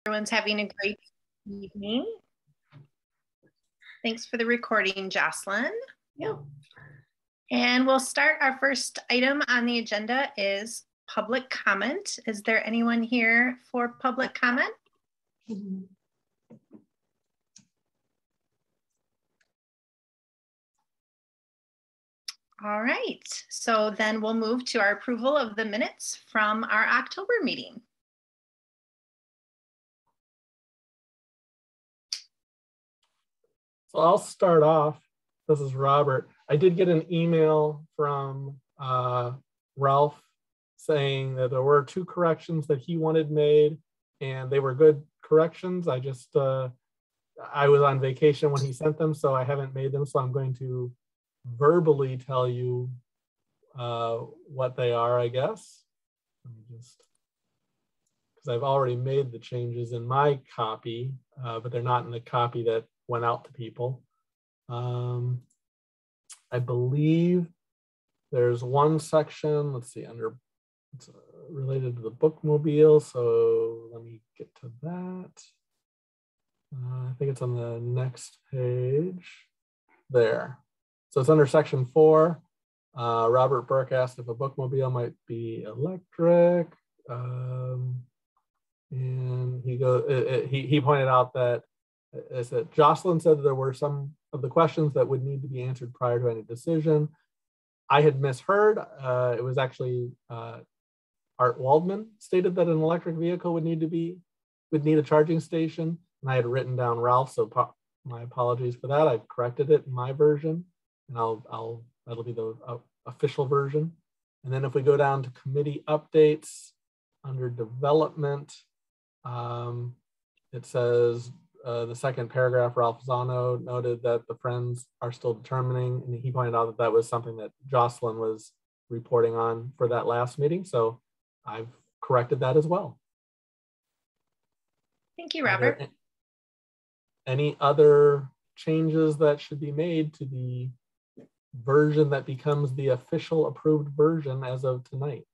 Everyone's having a great evening. Thanks for the recording, Jocelyn. Yep. And we'll start. Our first item on the agenda is public comment. Is there anyone here for public comment? All right, so then we'll move to our approval of the minutes from our October meeting. So I'll start off. This is Robert. I did get an email from Ralph saying that there were 2 corrections that he wanted made, and they were good corrections. I was on vacation when he sent them, so I haven't made them. So I'm going to verbally tell you what they are, I guess. Let me just, because I've already made the changes in my copy, but they're not in the copy that went out to people. I believe there's one section, let's see, under it's related to the bookmobile. So let me get to that. I think it's on the next page there. So it's under section 4. Robert Burke asked if a bookmobile might be electric. And he pointed out that Jocelyn said that there were some of the questions that would need to be answered prior to any decision. I had misheard. It was actually Art Waldman stated that an electric vehicle would need a charging station, and I had written down Ralph. So my apologies for that. I've corrected it in my version, and that'll be the official version. And then if we go down to committee updates under development, it says. The second paragraph, Ralph Zano noted that the Friends are still determining, and he pointed out that that was something that Jocelyn was reporting on for that last meeting. So I've corrected that as well. Thank you, Robert. Any other changes that should be made to the version that becomes the official approved version as of tonight?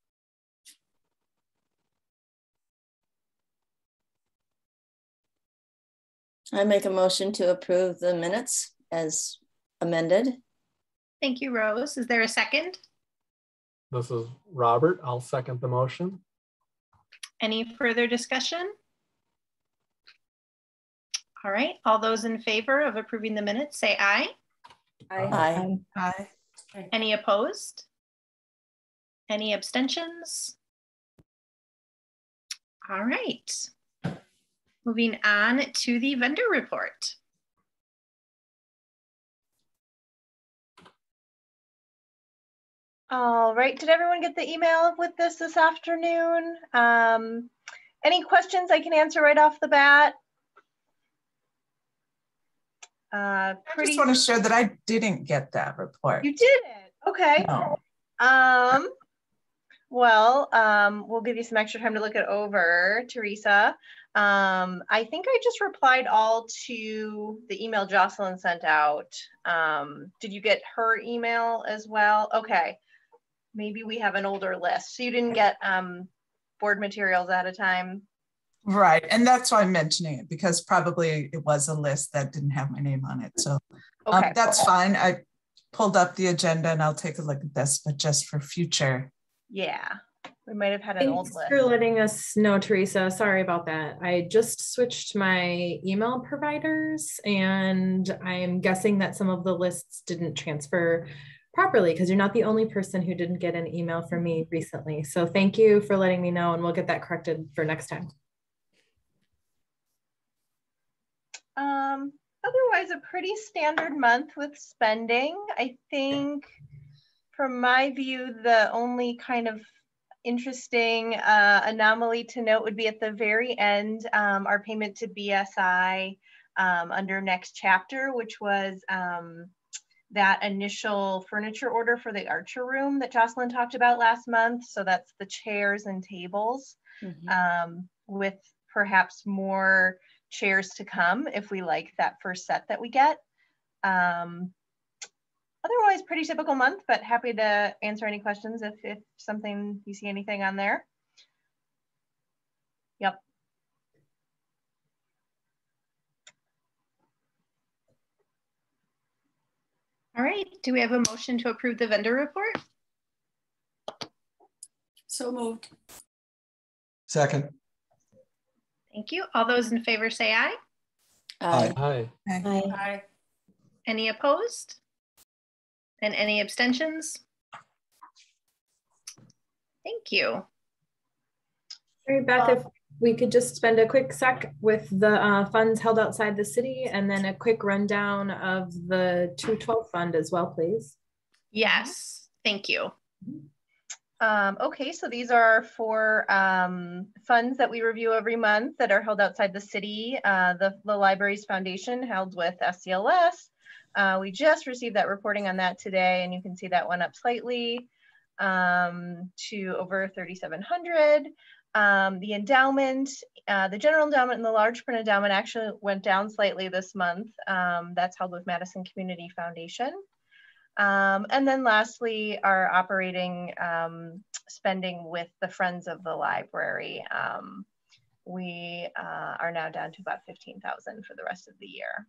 I make a motion to approve the minutes as amended. Thank you, Rose. Is there a second? This is Robert. I'll second the motion. Any further discussion? All right. All those in favor of approving the minutes, say aye. Aye. Aye. Any opposed? Any abstentions? All right. Moving on to the vendor report. All right, did everyone get the email with this afternoon? Any questions I can answer right off the bat? I just want to share that I didn't get that report. You didn't? Okay. No. Well, we'll give you some extra time to look it over, Teresa. I think I just replied all to the email Jocelyn sent out. Did you get her email as well? Okay, maybe we have an older list. So you didn't get board materials at a time? Right, and that's why I'm mentioning it, because probably it was a list that didn't have my name on it. So okay, that's fine. I pulled up the agenda and I'll take a look at this, but just for future. Yeah. We might have had an old list. Thanks for letting us know, Teresa. Sorry about that. I just switched my email providers, and I'm guessing that some of the lists didn't transfer properly because you're not the only person who didn't get an email from me recently. So thank you for letting me know, and we'll get that corrected for next time. Otherwise, a pretty standard month with spending. I think from my view, the only kind of interesting anomaly to note would be at the very end, our payment to BSI under next chapter, which was that initial furniture order for the Archer room that Jocelyn talked about last month. So that's the chairs and tables, with perhaps more chairs to come if we like that first set that we get. Otherwise, pretty typical month, but happy to answer any questions if something, you see anything on there. Yep. All right, do we have a motion to approve the vendor report? So moved. Second. Thank you. All those in favor say aye. Aye. Hi. Aye. Aye. Any opposed? And any abstentions? Thank you. All right, Beth, if we could just spend a quick sec with the funds held outside the city and then a quick rundown of the 212 fund as well, please. Yes, thank you. Okay, so these are for funds that we review every month that are held outside the city. The Libraries Foundation held with SCLS. We just received that reporting on that today, and you can see that went up slightly to over 3,700. The endowment, the general endowment and the large print endowment actually went down slightly this month. That's held with Madison Community Foundation. And then lastly, our operating spending with the Friends of the Library. We are now down to about 15,000 for the rest of the year.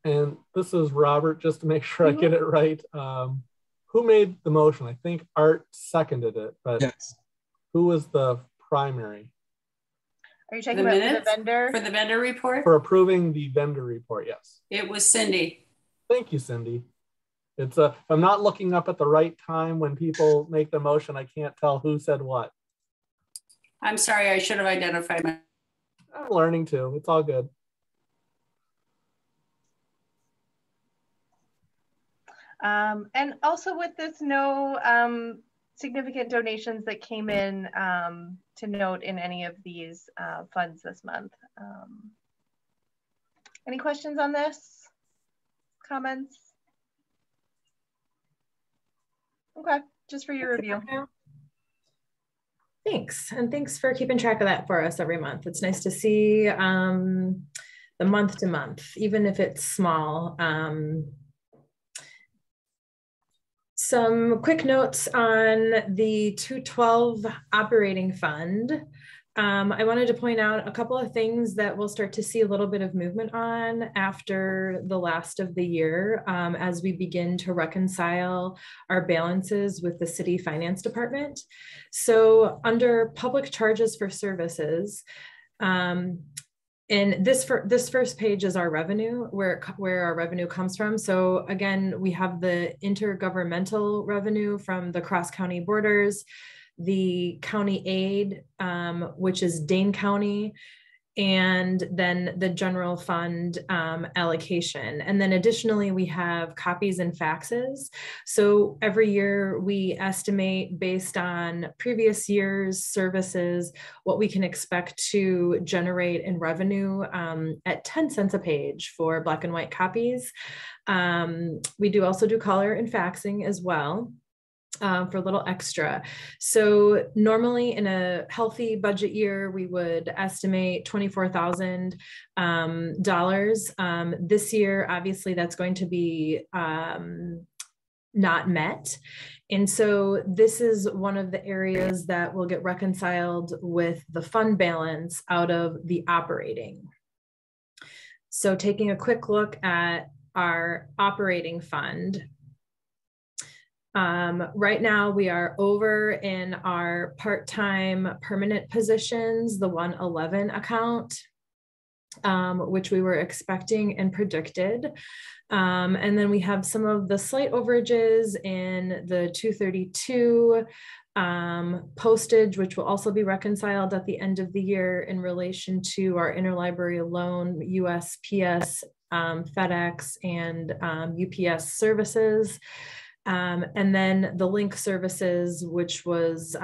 And this is Robert, just to make sure I get it right. Who made the motion? I think Art seconded it, but Yes. who was the primary? Are you talking about the vendor? For the vendor report? For approving the vendor report, yes. It was Cindy. Thank you, Cindy. It's if I'm not looking up at the right time when people make the motion, I can't tell who said what. I'm sorry, I should have identified my. I'm learning too. It's all good. And also with this, no significant donations that came in to note in any of these funds this month. Any questions on this? Comments? Okay, just for your review. Thanks, and thanks for keeping track of that for us every month. It's nice to see the month to month, even if it's small. Some quick notes on the 212 operating fund. I wanted to point out a couple of things that we'll start to see a little bit of movement on after the last of the year as we begin to reconcile our balances with the city finance department. So under public charges for services, and this first page is our revenue, where our revenue comes from. So again, we have the intergovernmental revenue from the cross-county borders, the county aid, which is Dane County, and then the general fund allocation. And then additionally, we have copies and faxes. So every year we estimate based on previous year's services, what we can expect to generate in revenue at 10 cents a page for black and white copies. We do also do color and faxing as well. For a little extra. So normally in a healthy budget year, we would estimate $24,000. This year, obviously that's going to be not met. And so this is one of the areas that will get reconciled with the fund balance out of the operating. So taking a quick look at our operating fund, right now we are over in our part-time permanent positions, the 111 account, which we were expecting and predicted. And then we have some of the slight overages in the 232 postage, which will also be reconciled at the end of the year in relation to our interlibrary loan, USPS, FedEx, and UPS services. And then the link services, which was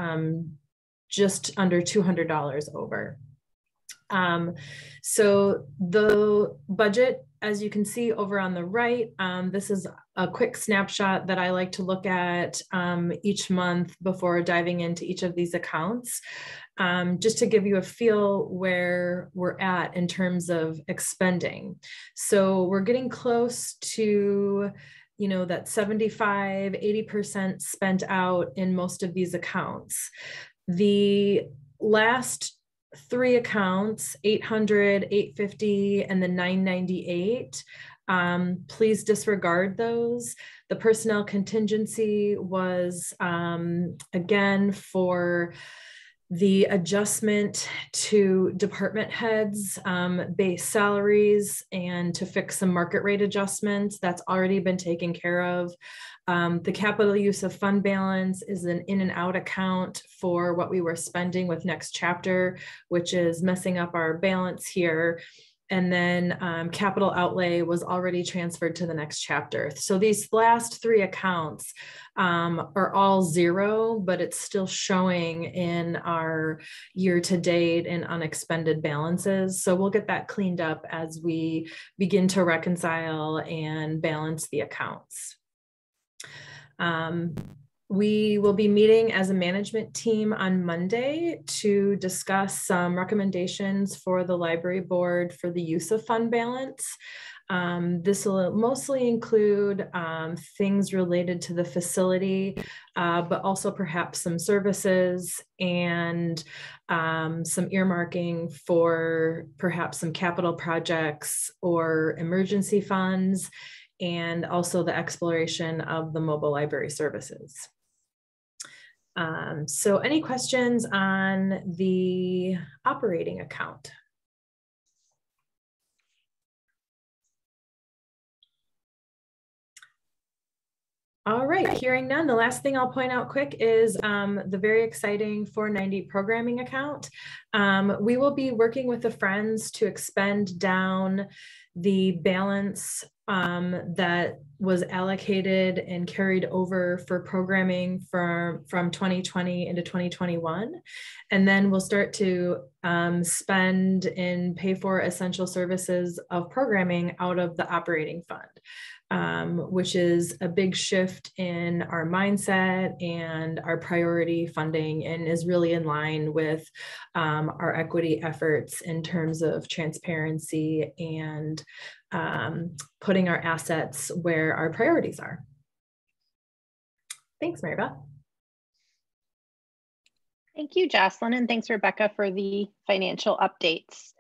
just under $200 over. So the budget, as you can see over on the right, this is a quick snapshot that I like to look at each month before diving into each of these accounts, just to give you a feel where we're at in terms of expending. So we're getting close to that 75, 80% spent out in most of these accounts. The last three accounts, 800, 850, and the 998. Please disregard those. The personnel contingency was, again, for the adjustment to department heads, base salaries, and to fix some market rate adjustments. That's already been taken care of. The capital use of fund balance is an in and out account for what we were spending with next chapter, which is messing up our balance here. And then capital outlay was already transferred to the next chapter. So these last three accounts are all zero, but it's still showing in our year-to-date and unexpended balances. So we'll get that cleaned up as we begin to reconcile and balance the accounts. We will be meeting as a management team on Monday to discuss some recommendations for the library board for the use of fund balance. This will mostly include things related to the facility, but also perhaps some services and some earmarking for perhaps some capital projects or emergency funds, and also the exploration of the mobile library services. So any questions on the operating account? All right, hearing none, the last thing I'll point out quick is the very exciting 490 programming account. We will be working with the Friends to expend down the balance that was allocated and carried over for programming from 2020 into 2021. And then we'll start to spend and pay for essential services of programming out of the operating fund, which is a big shift in our mindset and our priority funding, and is really in line with our equity efforts in terms of transparency and putting our assets where our priorities are. Thanks, Mary Beth. Thank you, Jocelyn, and thanks, Rebecca, for the financial updates.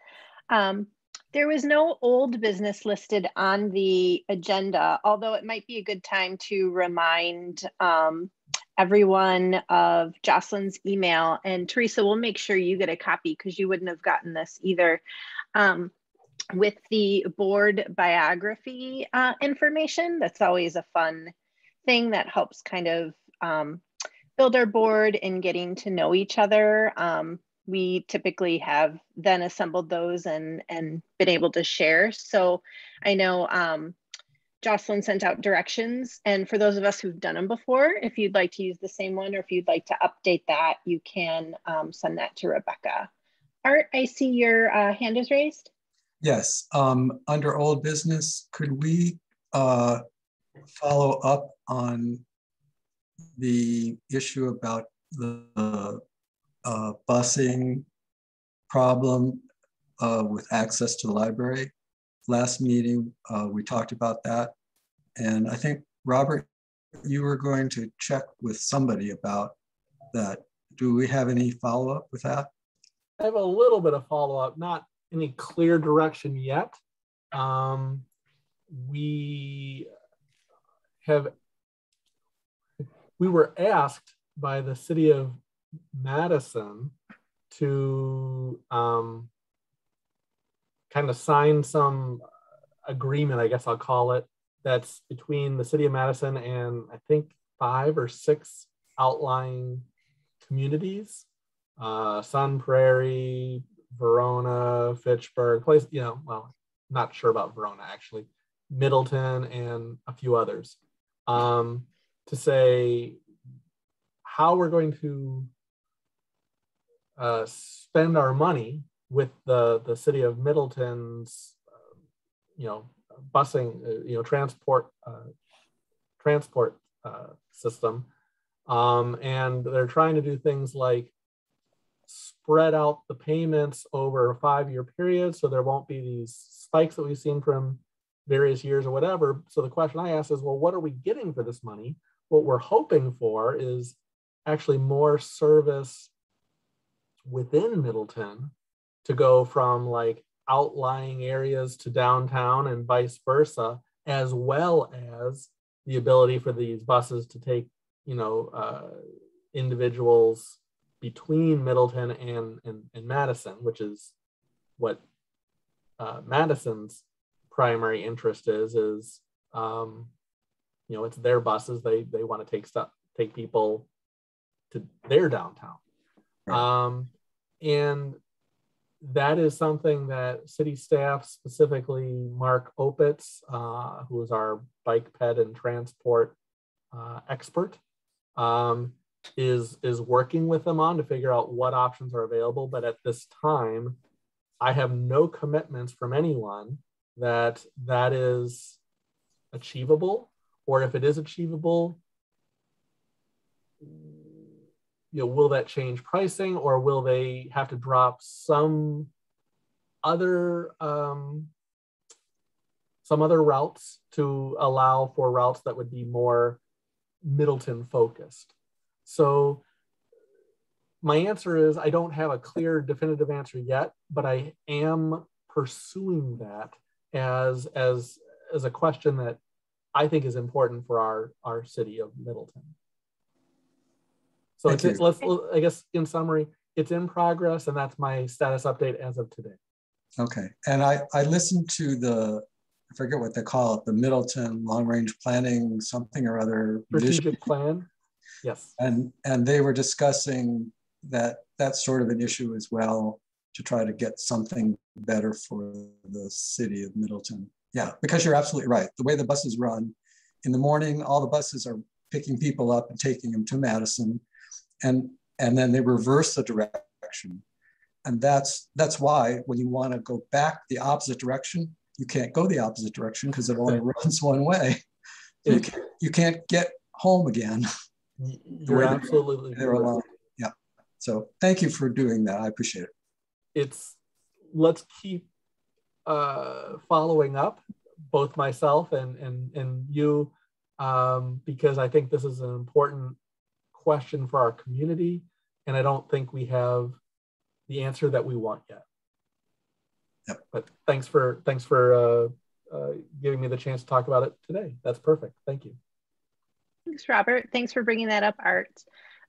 There was no old business listed on the agenda, although it might be a good time to remind everyone of Jocelyn's email. And Teresa, we'll make sure you get a copy because you wouldn't have gotten this either. With the board biography information. That's always a fun thing that helps kind of build our board and getting to know each other. We typically have then assembled those and been able to share. So I know Jocelyn sent out directions, and for those of us who've done them before, if you'd like to use the same one or if you'd like to update that, you can send that to Rebecca. Art, I see your hand is raised. Yes, under old business, could we follow up on the issue about the busing problem with access to the library? Last meeting, we talked about that. And I think, Robert, you were going to check with somebody about that. Do we have any follow-up with that? I have a little bit of follow-up, not any clear direction yet. We were asked by the city of Madison to kind of sign some agreement, I guess I'll call it, that's between the city of Madison and I think 5 or 6 outlying communities, Sun Prairie, Verona, Fitchburg, place, you know, well, not sure about Verona actually, Middleton, and a few others, to say how we're going to spend our money with the city of Middleton's, busing, transport system, and they're trying to do things like spread out the payments over a 5-year period, so there won't be these spikes that we've seen from various years or whatever. So the question I asked is, well, what are we getting for this money? What we're hoping for is actually more service within Middleton to go from like outlying areas to downtown and vice versa, as well as the ability for these buses to take, individuals between Middleton and Madison, which is what Madison's primary interest is it's their buses. They want to take people to their downtown. Right. And that is something that city staff, specifically Mark Opitz, who is our bike ped and transport expert, is working with them on to figure out what options are available. But at this time, I have no commitments from anyone that is achievable, or if it is achievable, will that change pricing, or will they have to drop some other routes to allow for routes that would be more Middleton focused? So my answer is I don't have a clear definitive answer yet, but I am pursuing that as a question that I think is important for our city of Middleton. So I guess in summary, it's in progress, and that's my status update as of today. Okay, and I listened to I forget what they call it, the Middleton long-range planning something or other. Strategic plan, yes. And they were discussing that that's sort of an issue as well, to try to get something better for the city of Middleton. Yeah, because you're absolutely right. The way the buses run, in the morning, all the buses are picking people up and taking them to Madison, and then they reverse the direction. And that's why when you want to go back the opposite direction, you can't go the opposite direction because it only runs one way. So you can't get home again. You're absolutely right. Yeah. So thank you for doing that. I appreciate it. Let's keep following up, both myself and you, because I think this is an important question for our community, and I don't think we have the answer that we want yet. Yep. But thanks for giving me the chance to talk about it today. That's perfect. Thank you. Thanks, Robert. Thanks for bringing that up, Art.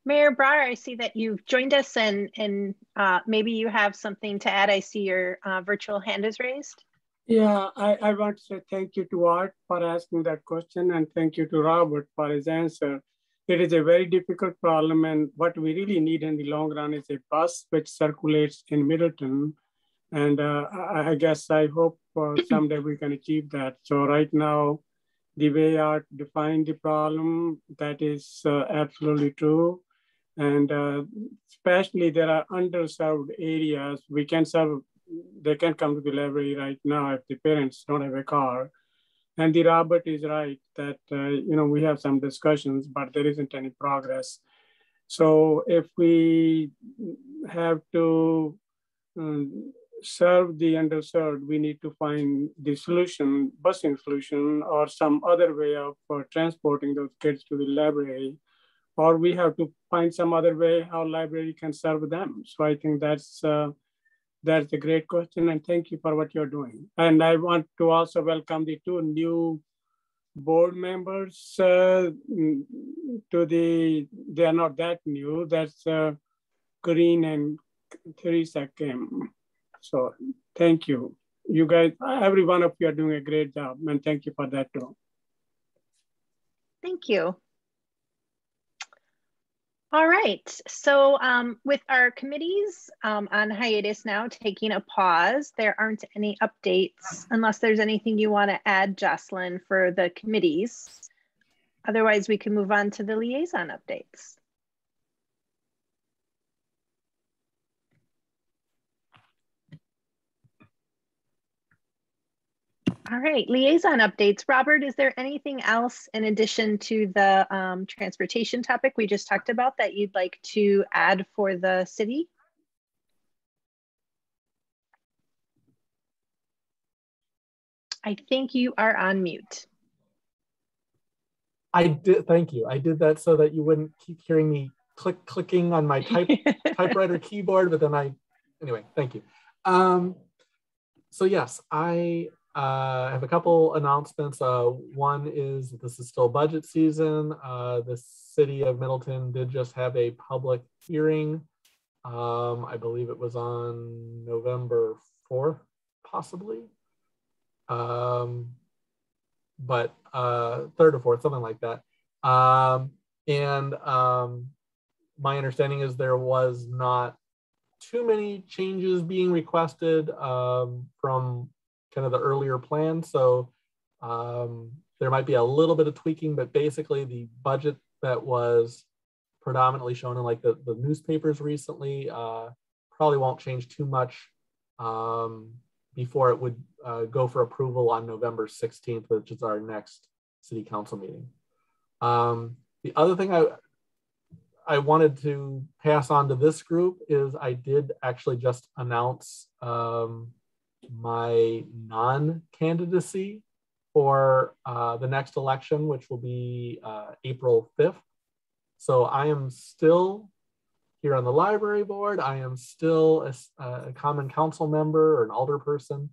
Mayor Brar, I see that you've joined us, and maybe you have something to add. I see your virtual hand is raised. Yeah, I want to say thank you to Art for asking that question, and thank you to Robert for his answer. It is a very difficult problem, and what we really need in the long run is a bus which circulates in Middleton. And I guess I hope someday we can achieve that. So right now, the way Art defined the problem, that is absolutely true. And especially there are underserved areas. They can come to the library right now if the parents don't have a car. And the Robert is right that, we have some discussions, but there isn't any progress. So if we have to serve the underserved, we need to find the solution, busing solution, or some other way of transporting those kids to the library, or we have to find some other way how library can serve them. So I think that's a great question, and thank you for what you're doing. And I want to also welcome the two new board members they are not that new, that's Corinne and Teresa Kim. So thank you. You guys, every one of you are doing a great job, and thank you for that too. Thank you. All right, so with our committees on hiatus now, taking a pause, there aren't any updates unless there's anything you want to add, Jocelyn, for the committees. Otherwise, we can move on to the liaison updates. All right, liaison updates. Robert, is there anything else in addition to the transportation topic we just talked about that you'd like to add for the city? I think you are on mute. I did, thank you. I did that so that you wouldn't keep hearing me clicking on my typewriter keyboard, but then anyway, thank you. So yes, I have a couple announcements. One is that this is still budget season. The city of Middleton did just have a public hearing. I believe it was on November 4th, possibly. But 3rd or 4th, something like that. My understanding is there was not too many changes being requested from kind of the earlier plan. So there might be a little bit of tweaking, but basically the budget that was predominantly shown in like the newspapers recently probably won't change too much before it would go for approval on November 16th, which is our next city council meeting. The other thing I wanted to pass on to this group is I did actually just announce my non-candidacy for the next election, which will be April 5th. So I am still here on the library board. I am still a common council member or an alderperson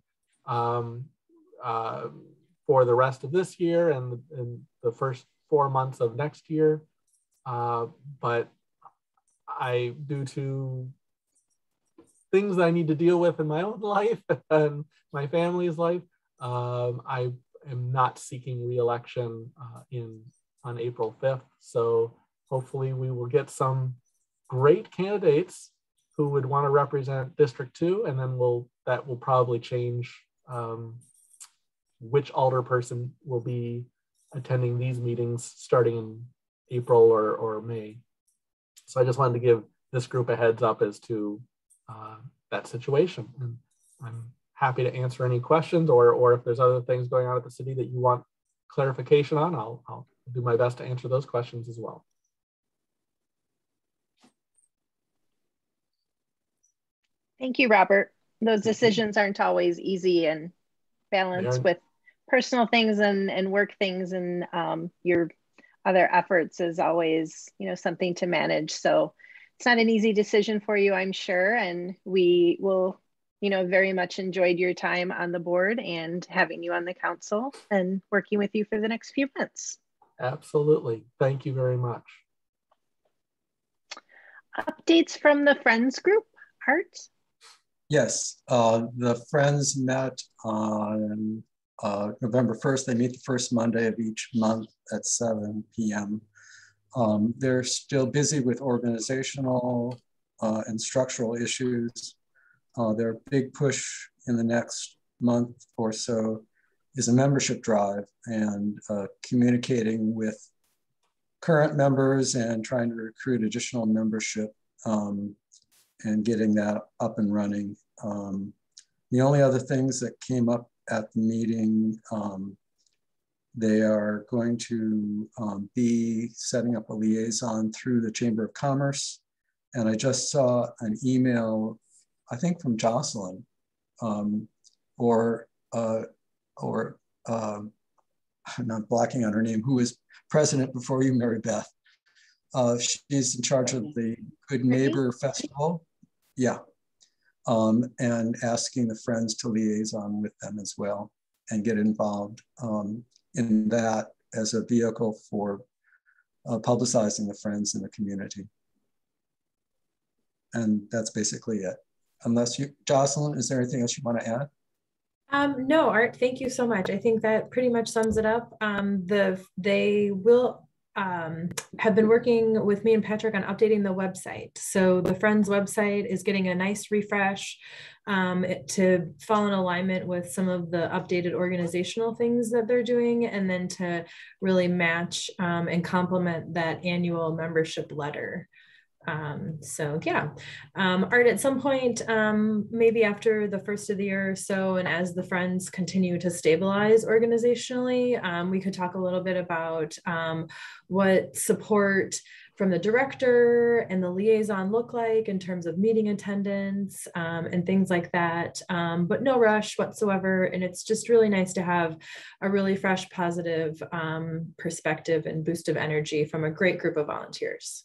for the rest of this year and the first 4 months of next year. But due to things that I need to deal with in my own life and my family's life, I am not seeking re-election on April 5th. So hopefully we will get some great candidates who would want to represent District 2, and then that will probably change which alderperson will be attending these meetings starting in April or May. So I just wanted to give this group a heads up as to that situation. And I'm happy to answer any questions or if there's other things going on at the city that you want clarification on, I'll do my best to answer those questions as well. Thank you, Robert. Those decisions aren't always easy and balanced with personal things and work things, and your other efforts is always, something to manage. So it's not an easy decision for you, I'm sure. And we will, very much enjoyed your time on the board and having you on the council and working with you for the next few months. Absolutely. Thank you very much. Updates from the Friends group, Art? Yes, the Friends met on November 1st. They meet the first Monday of each month at 7 p.m. They're still busy with organizational and structural issues. Their big push in the next month or so is a membership drive and communicating with current members and trying to recruit additional membership and getting that up and running. The only other things that came up at the meeting, they are going to be setting up a liaison through the Chamber of Commerce. And I just saw an email, I think from Jocelyn, I'm not blocking on her name, who was president before you, Mary Beth. She's in charge of the Good Neighbor Festival. Yeah. And asking the Friends to liaison with them as well and get involved in that as a vehicle for publicizing the Friends in the community. And that's basically it. Unless Jocelyn, is there anything else you want to add? No, Art, thank you so much. I think that pretty much sums it up. They will have been working with me and Patrick on updating the website. So the Friends website is getting a nice refresh to fall in alignment with some of the updated organizational things that they're doing, and then to really match and complement that annual membership letter. So yeah, Art, at some point, maybe after the first of the year or so, and as the Friends continue to stabilize organizationally, we could talk a little bit about what support from the director and the liaison look like in terms of meeting attendance and things like that, but no rush whatsoever. And it's just really nice to have a really fresh, positive perspective and boost of energy from a great group of volunteers.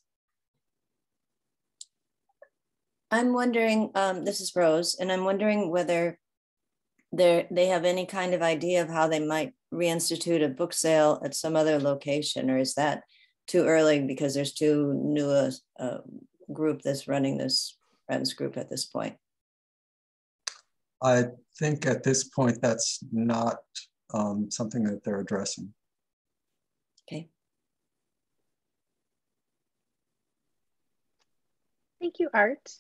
I'm wondering, this is Rose, and I'm wondering whether they have any kind of idea of how they might reinstitute a book sale at some other location, or is that too early because there's too new a group that's running this Friends group at this point? I think at this point, that's not something that they're addressing. Okay. Thank you, Art.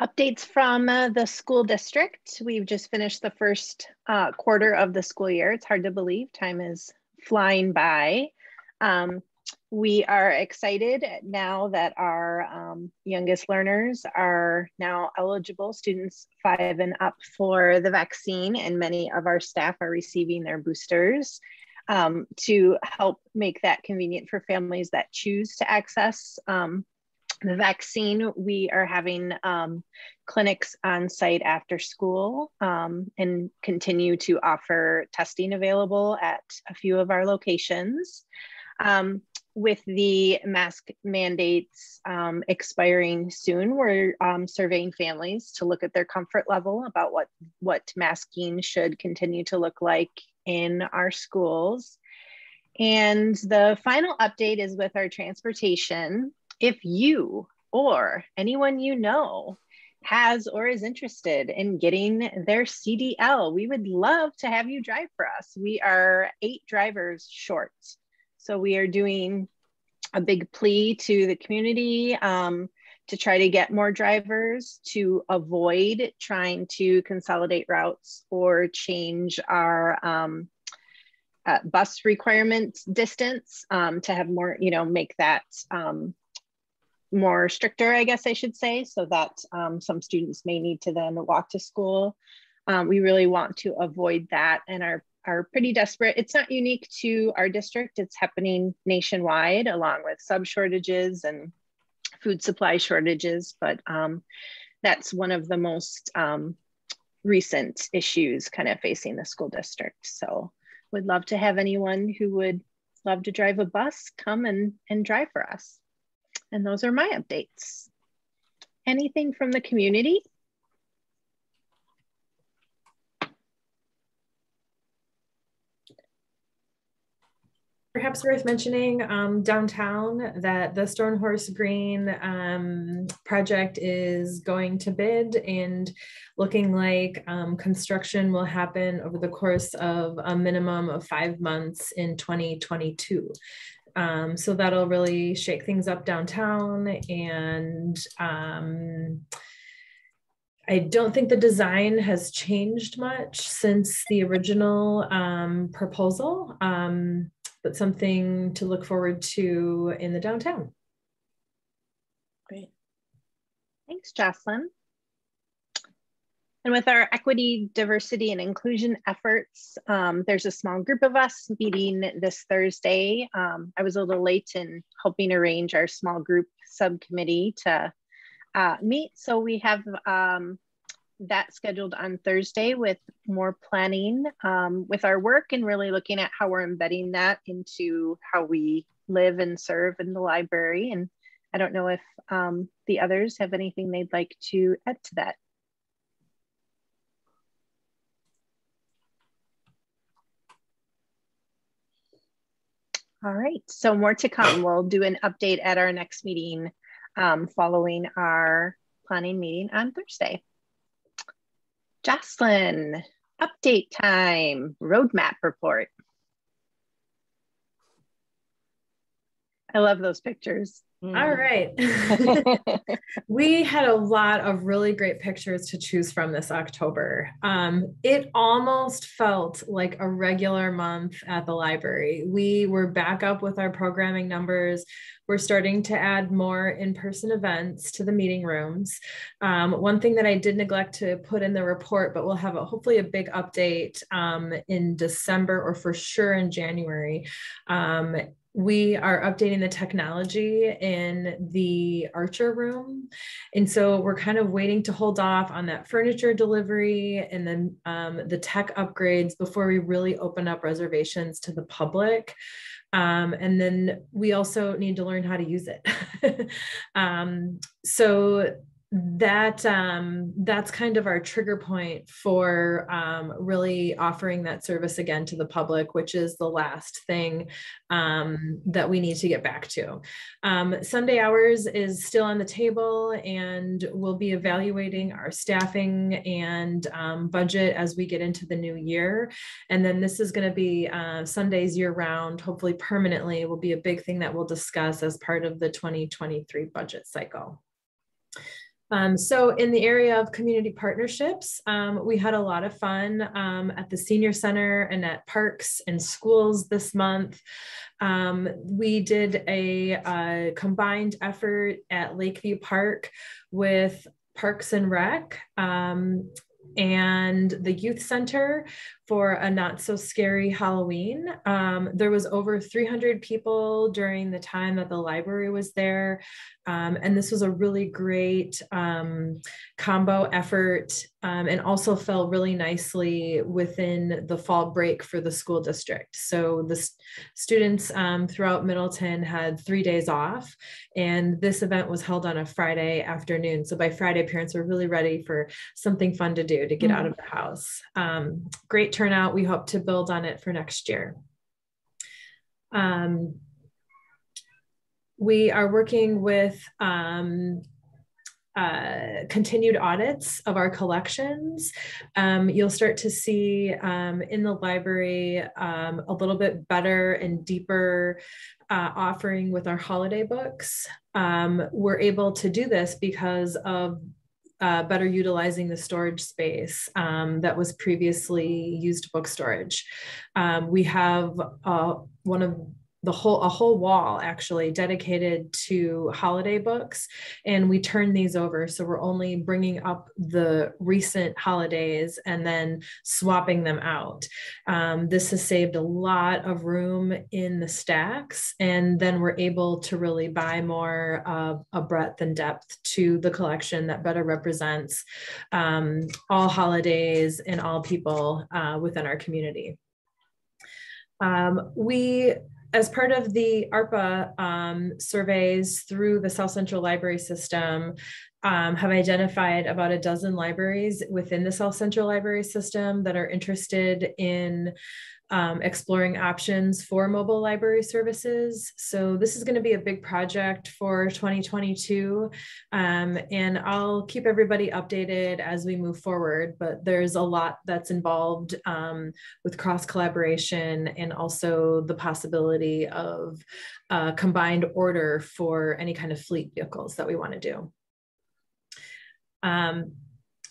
Updates from the school district. We've just finished the first quarter of the school year. It's hard to believe, time is flying by. We are excited now that our youngest learners are now eligible, students 5 and up, for the vaccine, and many of our staff are receiving their boosters to help make that convenient for families that choose to access the vaccine. We are having clinics on site after school and continue to offer testing available at a few of our locations. With the mask mandates expiring soon, we're surveying families to look at their comfort level about what masking should continue to look like in our schools. And the final update is with our transportation. If you or anyone you know has or is interested in getting their CDL, we would love to have you drive for us. We are 8 drivers short. So we are doing a big plea to the community to try to get more drivers, to avoid trying to consolidate routes or change our bus requirement distance to have more, make that more stricter, I guess I should say, so that some students may need to then walk to school. We really want to avoid that and are pretty desperate. It's not unique to our district. It's happening nationwide, along with sub shortages and food supply shortages. But that's one of the most recent issues kind of facing the school district. So would love to have anyone who would love to drive a bus come and drive for us. And those are my updates. Anything from the community? Perhaps worth mentioning downtown that the Stonehorse Green project is going to bid and looking like construction will happen over the course of a minimum of 5 months in 2022. So that'll really shake things up downtown, and I don't think the design has changed much since the original proposal. But something to look forward to in the downtown. Great. Thanks, Jocelyn. And with our equity, diversity, and inclusion efforts, there's a small group of us meeting this Thursday. I was a little late in helping arrange our small group subcommittee to meet. So we have that scheduled on Thursday with more planning with our work and really looking at how we're embedding that into how we live and serve in the library. And I don't know if the others have anything they'd like to add to that. All right, so more to come. We'll do an update at our next meeting following our planning meeting on Thursday. Jocelyn, update time, roadmap report. I love those pictures. All right. We had a lot of really great pictures to choose from this October. It almost felt like a regular month at the library. We were back up with our programming numbers. We're starting to add more in-person events to the meeting rooms. One thing that I did neglect to put in the report, but we'll have hopefully a big update in December, or for sure in January. We are updating the technology in the Archer room. And so we're kind of waiting to hold off on that furniture delivery and then the tech upgrades before we really open up reservations to the public. And then we also need to learn how to use it. So that's kind of our trigger point for really offering that service again to the public, which is the last thing that we need to get back to. Sunday hours is still on the table, and we'll be evaluating our staffing and budget as we get into the new year. And then this is going to be Sundays year round, hopefully permanently, will be a big thing that we'll discuss as part of the 2023 budget cycle. So in the area of community partnerships, we had a lot of fun at the senior center and at parks and schools this month. We did a combined effort at Lakeview Park with Parks and Rec and the youth center for a not so scary Halloween. There was over 300 people during the time that the library was there. And this was a really great combo effort, and also fell really nicely within the fall break for the school district. So the students throughout Middleton had 3 days off, and this event was held on a Friday afternoon. So by Friday, parents were really ready for something fun to do to get out of the house. Great turnout. We hope to build on it for next year. We are working with continued audits of our collections. You'll start to see in the library a little bit better and deeper offering with our holiday books. We're able to do this because of better utilizing the storage space that was previously used book storage. We have a whole wall actually dedicated to holiday books, and we turn these over. So we're only bringing up the recent holidays and then swapping them out. This has saved a lot of room in the stacks, and then we're able to really buy more of a breadth and depth to the collection that better represents all holidays and all people within our community. As part of the ARPA surveys through the South Central Library System, have identified about a dozen libraries within the South Central Library System that are interested in exploring options for mobile library services. So this is going to be a big project for 2022, and I'll keep everybody updated as we move forward, but there's a lot that's involved with cross collaboration and also the possibility of combined order for any kind of fleet vehicles that we want to do.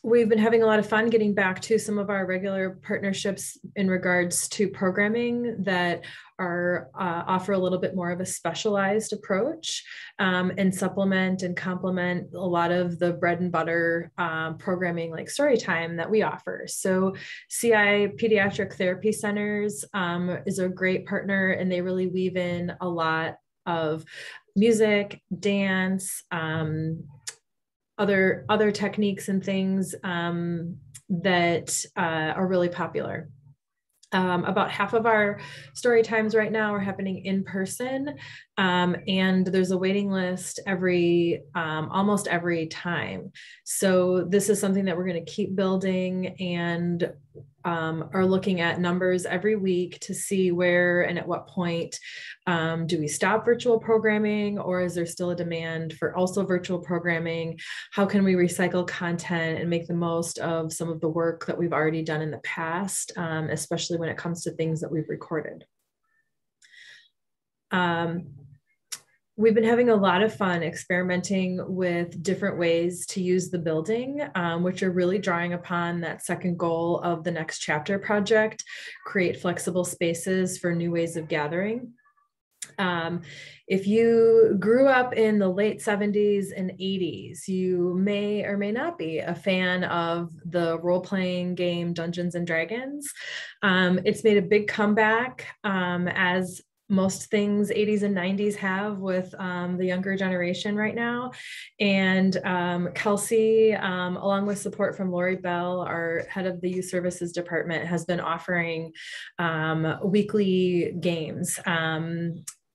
We've been having a lot of fun getting back to some of our regular partnerships in regards to programming that are offer a little bit more of a specialized approach and supplement and complement a lot of the bread and butter programming like Storytime that we offer. So CI Pediatric Therapy Centers is a great partner, and they really weave in a lot of music, dance, other techniques and things that are really popular. About half of our story times right now are happening in person, and there's a waiting list almost every time. So this is something that we're going to keep building, and are looking at numbers every week to see where and at what point do we stop virtual programming, or is there still a demand for also virtual programming? How can we recycle content and make the most of some of the work that we've already done in the past, especially when it comes to things that we've recorded? We've been having a lot of fun experimenting with different ways to use the building, which are really drawing upon that second goal of the Next Chapter project, create flexible spaces for new ways of gathering. If you grew up in the late 70s and 80s, you may or may not be a fan of the role-playing game Dungeons and Dragons. It's made a big comeback as most things 80s and 90s have with the younger generation right now. And Kelsey, along with support from Lori Bell, our head of the Youth Services Department, has been offering weekly games.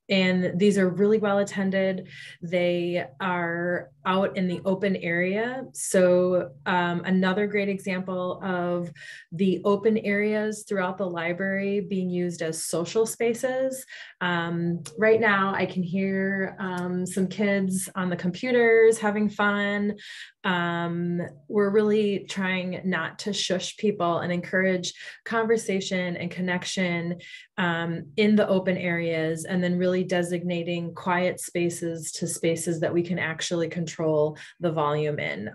And these are really well attended. They are out in the open area. So another great example of the open areas throughout the library being used as social spaces. Right now I can hear some kids on the computers having fun. We're really trying not to shush people and encourage conversation and connection in the open areas, and then really designating quiet spaces to spaces that we can actually control the volume in,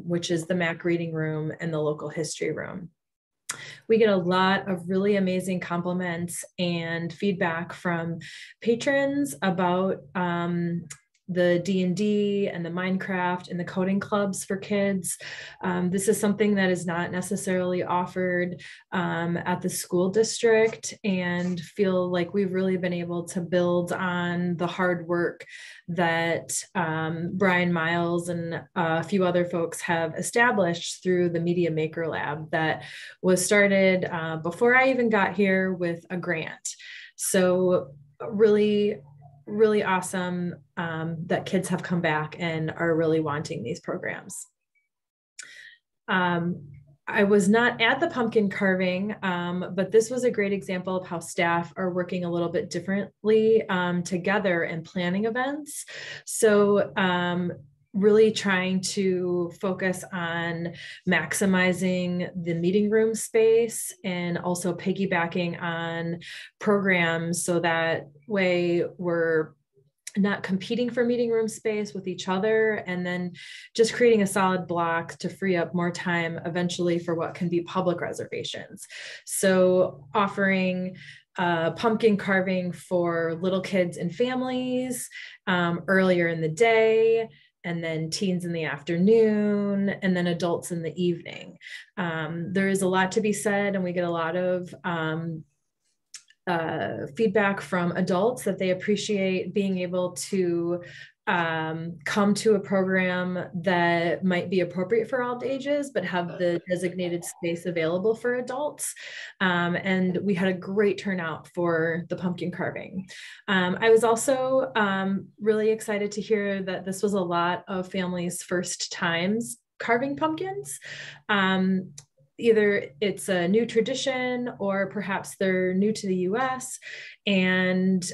which is the MAC reading room and the local history room. We get a lot of really amazing compliments and feedback from patrons about the D&D and the Minecraft and the coding clubs for kids. This is something that is not necessarily offered at the school district, and feel like we've really been able to build on the hard work that Brian Miles and a few other folks have established through the Media Maker Lab that was started before I even got here with a grant. So really awesome that kids have come back and are really wanting these programs. I was not at the pumpkin carving, but this was a great example of how staff are working a little bit differently together and planning events. So really trying to focus on maximizing the meeting room space and also piggybacking on programs, so that way we're not competing for meeting room space with each other, and then just creating a solid block to free up more time eventually for what can be public reservations. So offering pumpkin carving for little kids and families earlier in the day, and then teens in the afternoon, and then adults in the evening. There is a lot to be said, and we get a lot of feedback from adults that they appreciate being able to come to a program that might be appropriate for all ages, but have the designated space available for adults. And we had a great turnout for the pumpkin carving. I was also really excited to hear that this was a lot of families' first times carving pumpkins. Either it's a new tradition, or perhaps they're new to the US and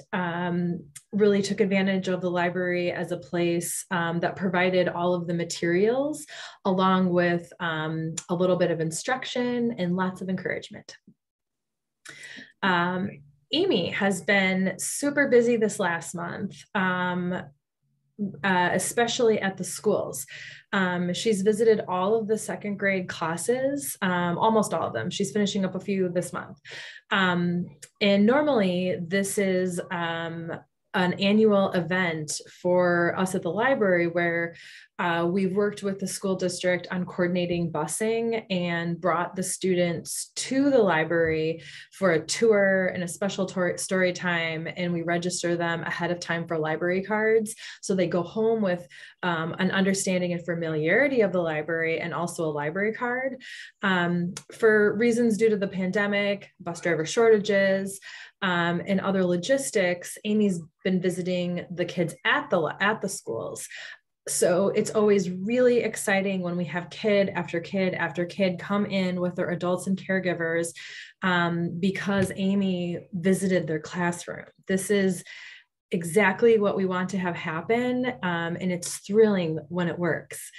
really took advantage of the library as a place that provided all of the materials, along with a little bit of instruction and lots of encouragement. Amy has been super busy this last month, especially at the schools. She's visited all of the second grade classes, almost all of them. She's finishing up a few this month. And normally this is an annual event for us at the library where we've worked with the school district on coordinating busing and brought the students to the library for a tour and a special story time. And we register them ahead of time for library cards. So they go home with an understanding and familiarity of the library, and also a library card. For reasons due to the pandemic, bus driver shortages, and other logistics, Amy's been visiting the kids at the schools. So it's always really exciting when we have kid after kid after kid come in with their adults and caregivers, because Amy visited their classroom. This is exactly what we want to have happen, and it's thrilling when it works.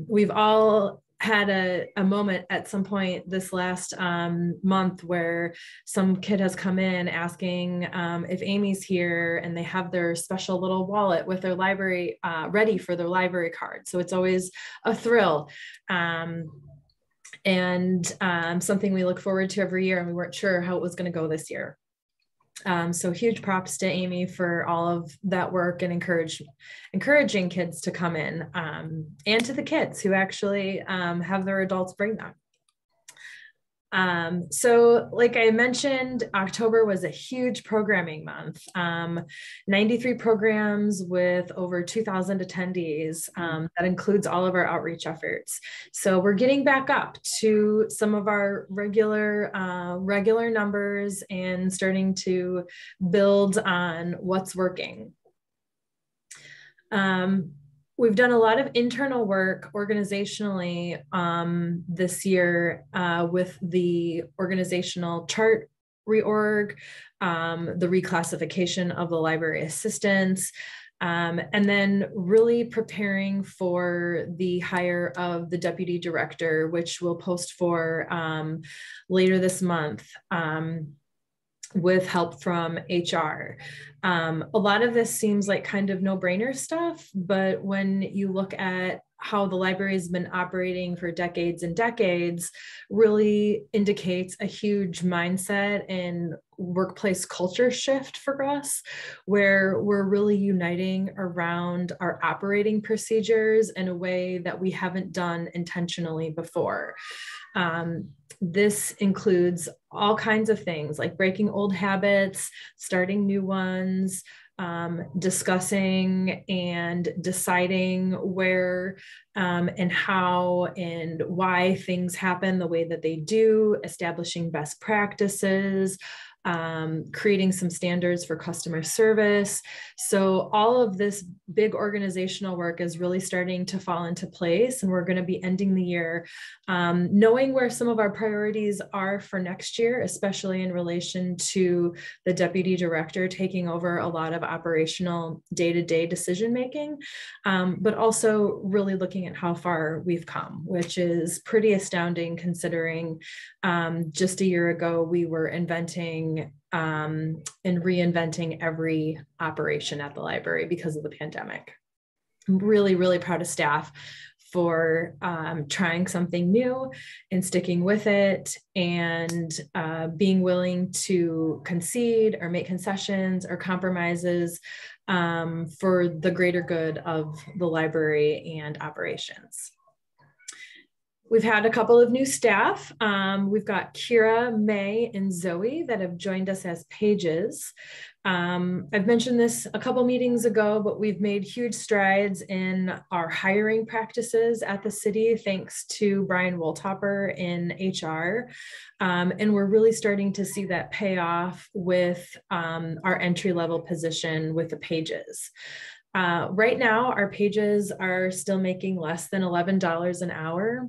We've all had a moment at some point this last month where some kid has come in asking if Amy's here, and they have their special little wallet with their library ready for their library card. So it's always a thrill. And something we look forward to every year, and we weren't sure how it was going to go this year. So huge props to Amy for all of that work and encouraging kids to come in, and to the kids who actually have their adults bring them. So like I mentioned, October was a huge programming month. 93 programs with over 2,000 attendees. That includes all of our outreach efforts. So we're getting back up to some of our regular numbers and starting to build on what's working. We've done a lot of internal work organizationally this year with the organizational chart reorg, the reclassification of the library assistants, and then really preparing for the hire of the deputy director, which we'll post for later this month. With help from HR. A lot of this seems like kind of no-brainer stuff, but when you look at how the library has been operating for decades and decades, really indicates a huge mindset and workplace culture shift for us, where we're really uniting around our operating procedures in a way that we haven't done intentionally before. This includes all kinds of things like breaking old habits, starting new ones, discussing and deciding where and how and why things happen the way that they do, establishing best practices, creating some standards for customer service. So all of this big organizational work is really starting to fall into place, and we're going to be ending the year knowing where some of our priorities are for next year, especially in relation to the deputy director taking over a lot of operational day-to-day decision making, but also really looking at how far we've come, which is pretty astounding considering just a year ago we were inventing and reinventing every operation at the library because of the pandemic. I'm really, really proud of staff for trying something new and sticking with it, and being willing to concede or make concessions or compromises for the greater good of the library and operations. We've had a couple of new staff. We've got Kira, May, and Zoe that have joined us as pages. I've mentioned this a couple meetings ago, but we've made huge strides in our hiring practices at the city, thanks to Brian Woltopper in HR. And we're really starting to see that pay off with our entry-level position with the pages. Right now, our pages are still making less than $11 an hour.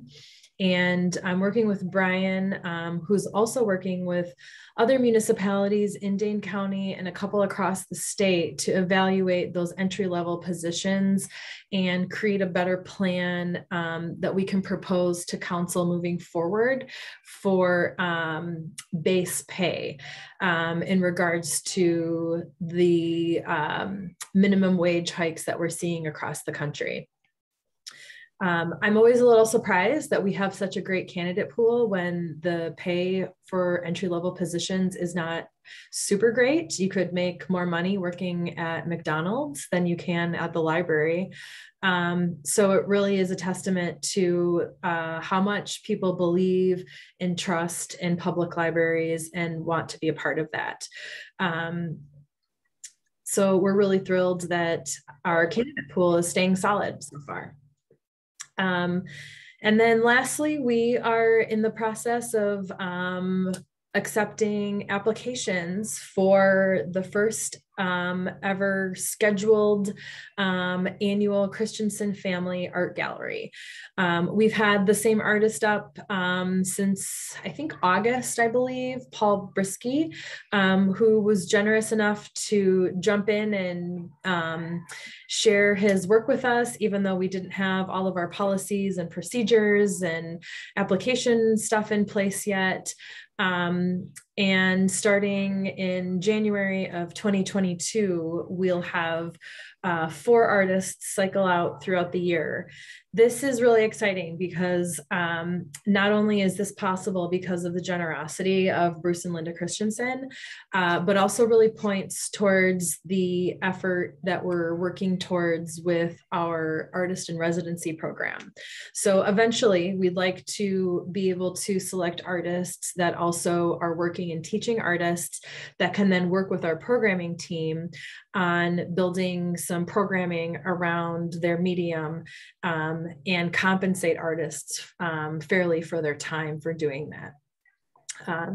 And I'm working with Brian, who's also working with other municipalities in Dane County and a couple across the state to evaluate those entry-level positions and create a better plan that we can propose to council moving forward for base pay in regards to the minimum wage hikes that we're seeing across the country. I'm always a little surprised that we have such a great candidate pool when the pay for entry-level positions is not super great. You could make more money working at McDonald's than you can at the library. So it really is a testament to how much people believe and trust in public libraries and want to be a part of that. So we're really thrilled that our candidate pool is staying solid so far. And then lastly, we are in the process of accepting applications for the first ever scheduled annual Christensen Family Art Gallery. We've had the same artist up since I think August, I believe, Paul Brisky, who was generous enough to jump in and share his work with us, even though we didn't have all of our policies and procedures and application stuff in place yet. And starting in January of 2022, we'll have 4 artists cycle out throughout the year. This is really exciting because not only is this possible because of the generosity of Bruce and Linda Christensen, but also really points towards the effort that we're working towards with our artist in residency program. So eventually we'd like to be able to select artists that also are working and teaching artists that can then work with our programming team on building some programming around their medium and compensate artists fairly for their time for doing that.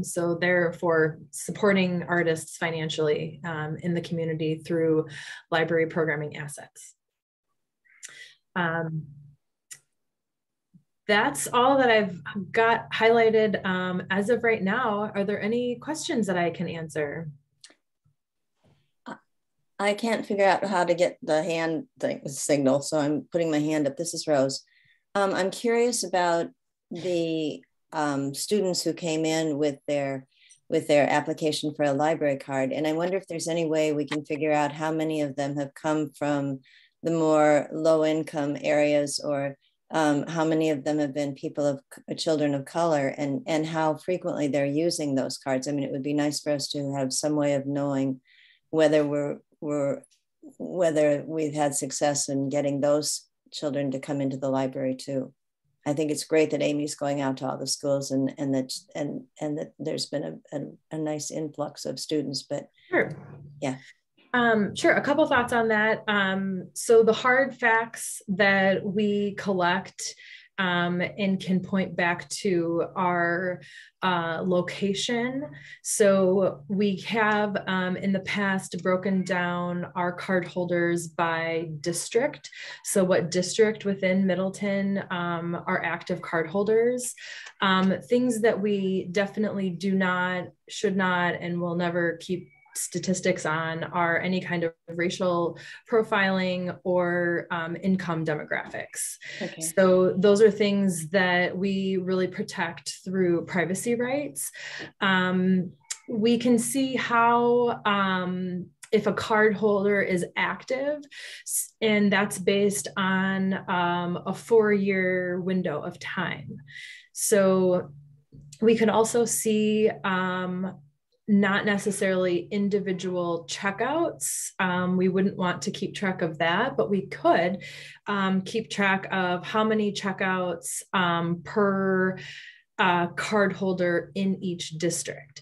So therefore supporting artists financially in the community through library programming assets. That's all that I've got highlighted as of right now. Are there any questions that I can answer? I can't figure out how to get the hand signal, so I'm putting my hand up. This is Rose. I'm curious about the students who came in with their application for a library card, and I wonder if there's any way we can figure out how many of them have come from the more low-income areas, or how many of them have been children of color, and how frequently they're using those cards. I mean, it would be nice for us to have some way of knowing whether whether we've had success in getting those children to come into the library too. I think it's great that Amy's going out to all the schools and that there's been a nice influx of students, but sure. Yeah. Sure, a couple thoughts on that. So the hard facts that we collect and can point back to our location. So we have in the past broken down our card holders by district. So what district within Middleton are active card holders. Things that we definitely should not, and will never keep statistics on are any kind of racial profiling or income demographics. Okay. So those are things that we really protect through privacy rights. We can see how if a card holder is active, and that's based on a 4-year window of time. So we can also see not necessarily individual checkouts. We wouldn't want to keep track of that, but we could keep track of how many checkouts per card holder in each district.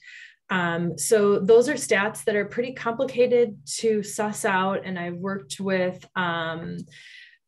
So those are stats that are pretty complicated to suss out, and I've worked with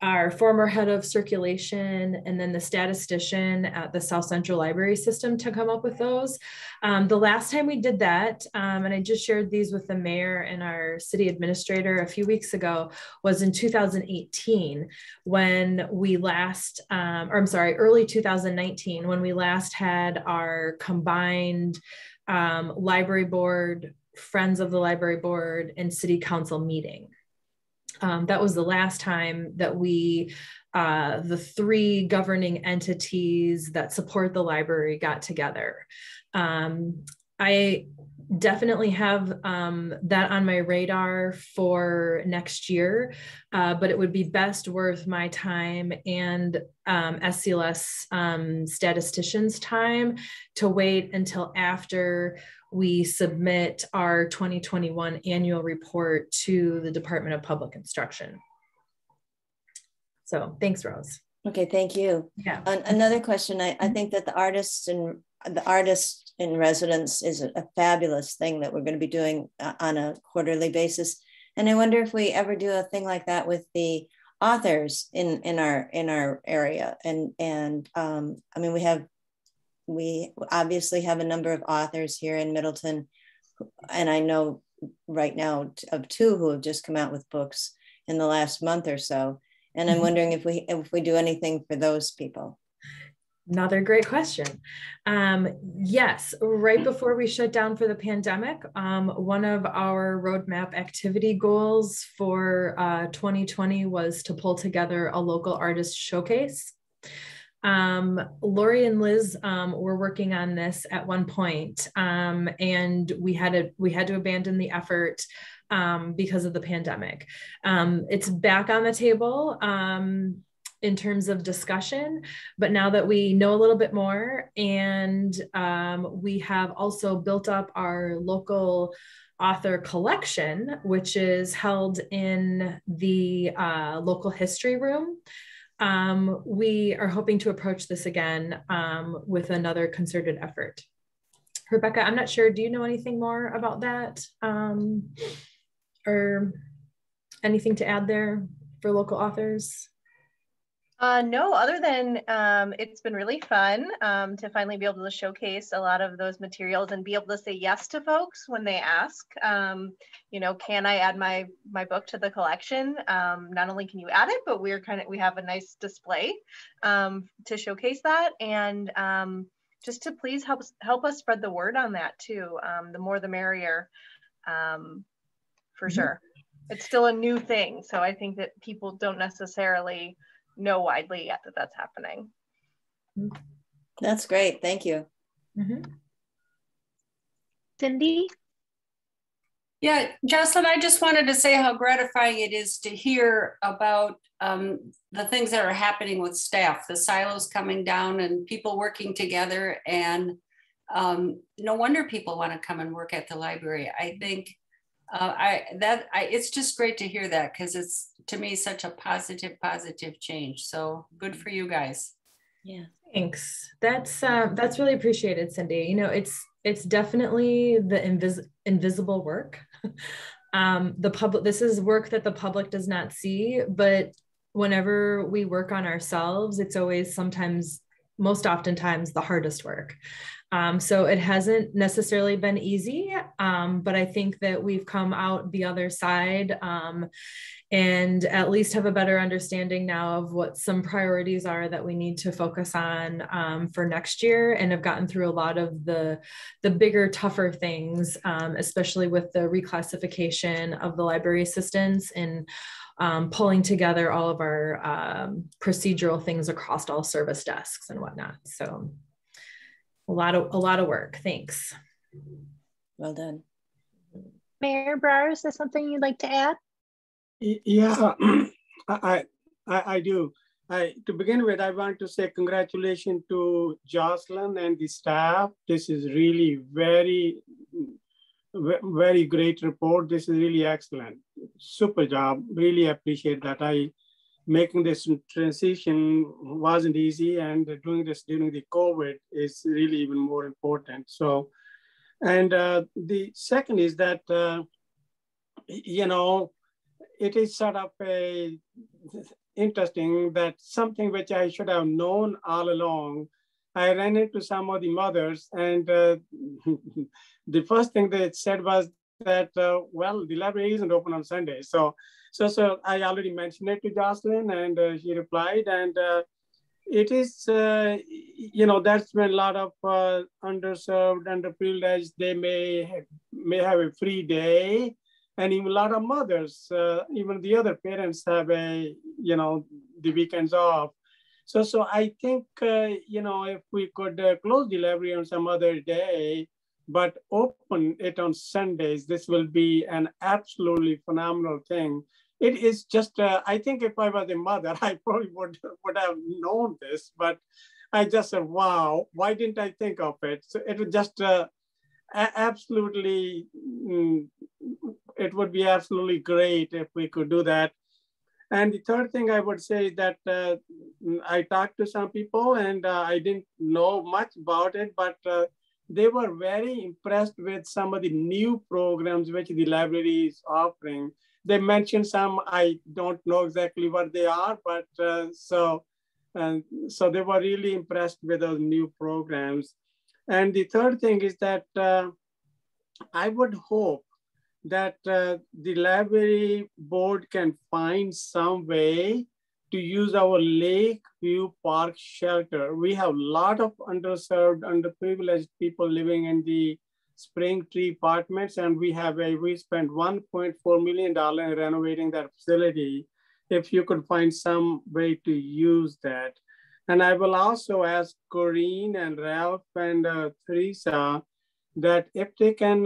our former head of circulation and then the statistician at the South Central Library System to come up with those. The last time we did that, and I just shared these with the mayor and our city administrator a few weeks ago, was in 2018 when we last, early 2019, when we last had our combined library board, Friends of the Library Board, and City Council meeting. That was the last time that we, the 3 governing entities that support the library, got together. I definitely have that on my radar for next year, but it would be best worth my time and SCLS statisticians' time to wait until after we submit our 2021 annual report to the Department of Public Instruction. So thanks, Rose. Okay, thank you. Yeah. Another question, I think that the artist in residence is a fabulous thing that we're going to be doing on a quarterly basis. And I wonder if we ever do a thing like that with the authors in our area. And I mean, we obviously have a number of authors here in Middleton, and I know right now of 2 who have just come out with books in the last month or so. And I'm wondering if we do anything for those people. Another great question. Yes, right before we shut down for the pandemic, one of our roadmap activity goals for 2020 was to pull together a local artist showcase. Lori and Liz were working on this at one point, and we had to abandon the effort because of the pandemic. It's back on the table. in terms of discussion, but now that we know a little bit more, and we have also built up our local author collection, which is held in the local history room. We are hoping to approach this again with another concerted effort. Rebecca, I'm not sure, do you know anything more about that? Or anything to add there for local authors? No, other than it's been really fun to finally be able to showcase a lot of those materials and be able to say yes to folks when they ask, you know, can I add my book to the collection? Not only can you add it, but we have a nice display to showcase that, and just to please help us spread the word on that too. The more the merrier, for sure. It's still a new thing, so I think that people don't necessarily know widely yet that that's happening. That's great. Thank you. Cindy? Yeah, Jocelyn, I just wanted to say how gratifying it is to hear about the things that are happening with staff, the silos coming down and people working together, and no wonder people want to come and work at the library. I think it's just great to hear that, because it's, to me, such a positive change. So good for you guys. Yeah, thanks. That's really appreciated, Cindy. You know, it's definitely the invisible work. This is work that the public does not see, but whenever we work on ourselves, it's always most oftentimes the hardest work. So it hasn't necessarily been easy, but I think that we've come out the other side and at least have a better understanding now of what some priorities are that we need to focus on for next year, and have gotten through a lot of the bigger, tougher things, especially with the reclassification of the library assistants and pulling together all of our procedural things across all service desks and whatnot. So a lot of work. Thanks. Well done. Mayor Brower, is there something you'd like to add? Yeah, I do. To begin with, I want to say congratulations to Jocelyn and the staff. This is really very great report. This is really excellent. Super job. Really appreciate that. Making this transition wasn't easy, and doing this during the COVID is really even more important. So, and the second is that, you know, it is sort of interesting that something which I should have known all along. I ran into some of the mothers, and the first thing they said was that, well, the library isn't open on Sunday. So I already mentioned it to Jocelyn, and she replied, and it is, you know, that's when a lot of underserved, underprivileged, they may have a free day. And even a lot of mothers, even the other parents have the weekends off. So I think, you know, if we could close the library on some other day, but open it on Sundays, this will be an absolutely phenomenal thing. It is just, I think if I was a mother, I probably would have known this, but I just said, wow, why didn't I think of it? So it was just absolutely, it would be absolutely great if we could do that. And the third thing I would say is that I talked to some people, and I didn't know much about it, but they were very impressed with some of the new programs which the library is offering. They mentioned some, I don't know exactly what they are, but so they were really impressed with those new programs. And the third thing is that I would hope that the library board can find some way to use our Lakeview Park shelter. We have a lot of underserved, underprivileged people living in the Spring Tree apartments, and we spent $1.4 million in renovating that facility. If you could find some way to use that. And I will also ask Corinne and Ralph and Teresa that if they can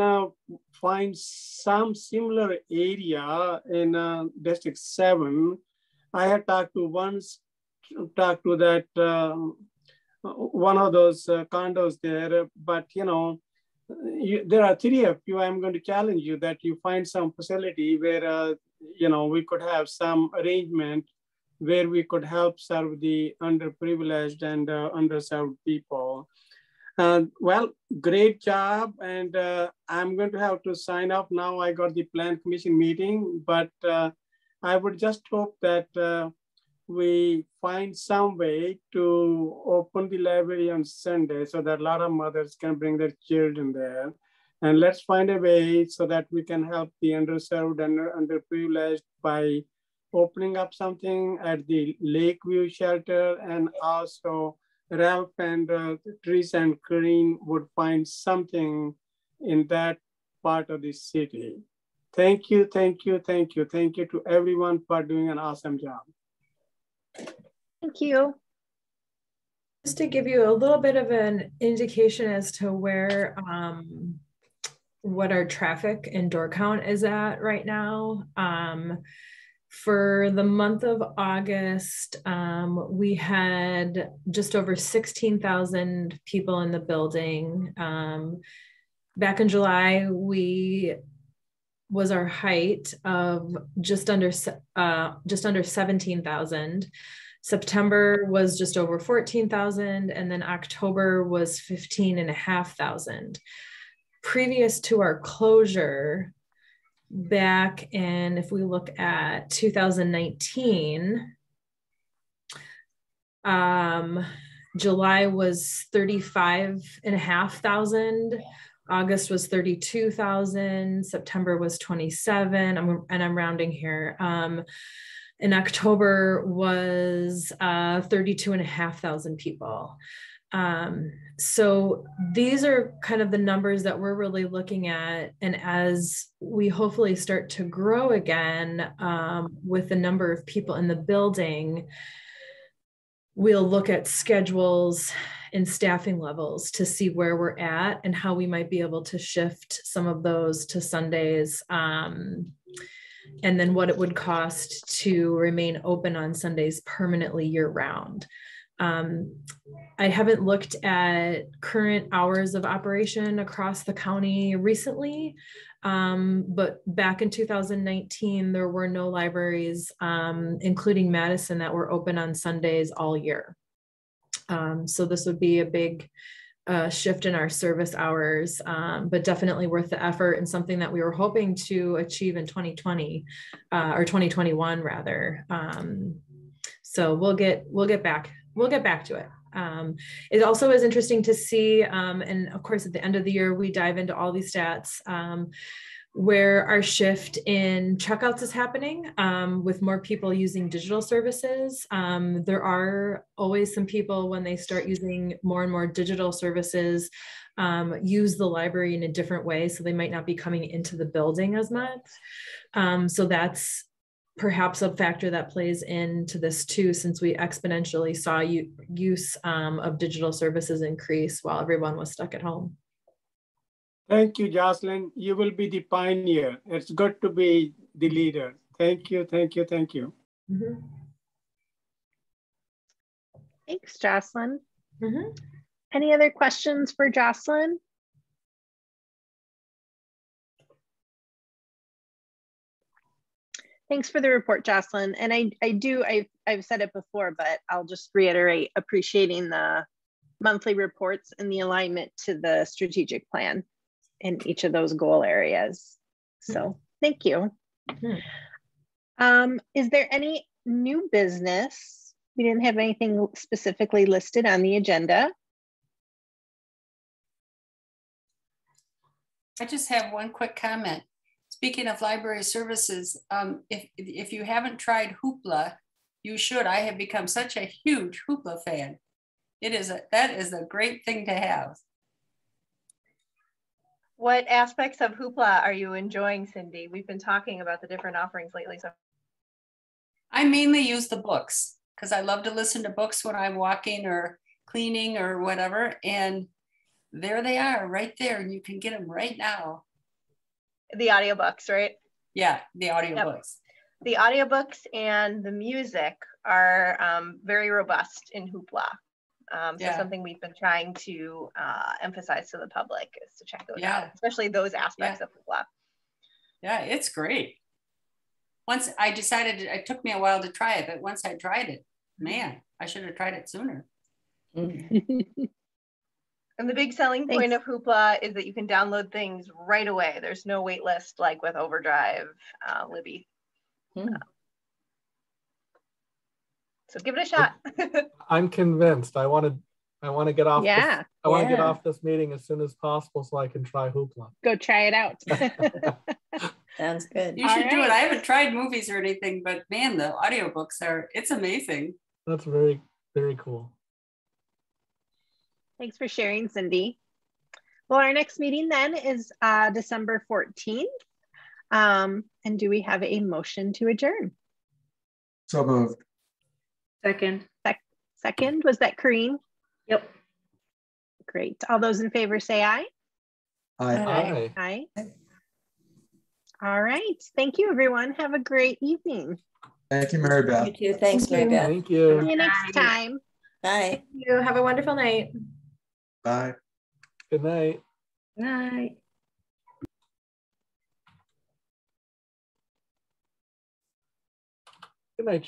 find some similar area in District 7. I had talked to one talk to that one of those condos there, but there are three of you. I'm going to challenge you that you find some facility where we could have some arrangement where we could help serve the underprivileged and underserved people. Well, great job. And I'm going to have to sign up now. I got the Plan Commission meeting, but I would just hope that we find some way to open the library on Sunday so that a lot of mothers can bring their children there. And let's find a way so that we can help the underserved and underprivileged by opening up something at the Lakeview shelter, and also Ralph and Teresa and Corinne would find something in that part of the city. Thank you, thank you, thank you. Thank you to everyone for doing an awesome job. Thank you. Just to give you a little bit of an indication as to where, what our traffic and door count is at right now. For the month of August, we had just over 16,000 people in the building. Back in July, was our height of just under 17,000. September was just over 14,000, and then October was 15,500. Previous to our closure, back in, if we look at 2019, July was 35,500. August was 32,000. September was 27. And I'm rounding here. In October was 32,500 people. So these are kind of the numbers that we're really looking at. And as we hopefully start to grow again with the number of people in the building, we'll look at schedules and staffing levels to see where we're at and how we might be able to shift some of those to Sundays. And then what it would cost to remain open on Sundays permanently year round. I haven't looked at current hours of operation across the county recently, but back in 2019, there were no libraries, including Madison, that were open on Sundays all year. So this would be a big shift in our service hours, but definitely worth the effort and something that we were hoping to achieve in 2020 or 2021 rather. So we'll get back to it. It also is interesting to see, and of course at the end of the year, we dive into all these stats, where our shift in checkouts is happening with more people using digital services. There are always some people when they start using more and more digital services, use the library in a different way. So they might not be coming into the building as much. So that's perhaps a factor that plays into this too, since we exponentially saw use of digital services increase while everyone was stuck at home. Thank you, Jocelyn. You will be the pioneer. It's good to be the leader. Thank you, thank you, thank you. Mm-hmm. Thanks, Jocelyn. Mm-hmm. Any other questions for Jocelyn? Thanks for the report, Jocelyn. And I've said it before, but I'll just reiterate, appreciating the monthly reports and the alignment to the strategic plan in each of those goal areas. So thank you. Is there any new business? We didn't have anything specifically listed on the agenda. I just have one quick comment. Speaking of library services, if you haven't tried Hoopla, you should. I have become such a huge Hoopla fan. That is a great thing to have. What aspects of Hoopla are you enjoying, Cindy? We've been talking about the different offerings lately. So I mainly use the books because I love to listen to books when I'm walking or cleaning or whatever. And there they are right there. And you can get them right now. The audiobooks, right? Yeah, the audiobooks. the audiobooks and the music are very robust in Hoopla. So something we've been trying to emphasize to the public is to check those out, especially those aspects of Hoopla. Yeah, it's great. Once I decided, it took me a while to try it, but once I tried it, man, I should have tried it sooner. And the big selling point of Hoopla is that you can download things right away. There's no wait list like with Overdrive, Libby. So give it a shot. I'm convinced. I want to get off. Yeah. I want to get off this meeting as soon as possible so I can try Hoopla. Go try it out. Sounds good. You should do it. I haven't tried movies or anything, but man, the audiobooks it's amazing. That's very, very cool. Thanks for sharing, Cindy. Well, our next meeting then is December 14th. And do we have a motion to adjourn? So moved. Second. Second, was that Corrine? Yep. Great. All those in favor say aye. Aye. Aye. All right. Thank you, everyone. Have a great evening. Thank you, Mary Beth. You too. Thanks, Mary Beth. Thank you. See you next time. Bye. Thank you. Have a wonderful night. Bye. Good night. Night. Good night, John.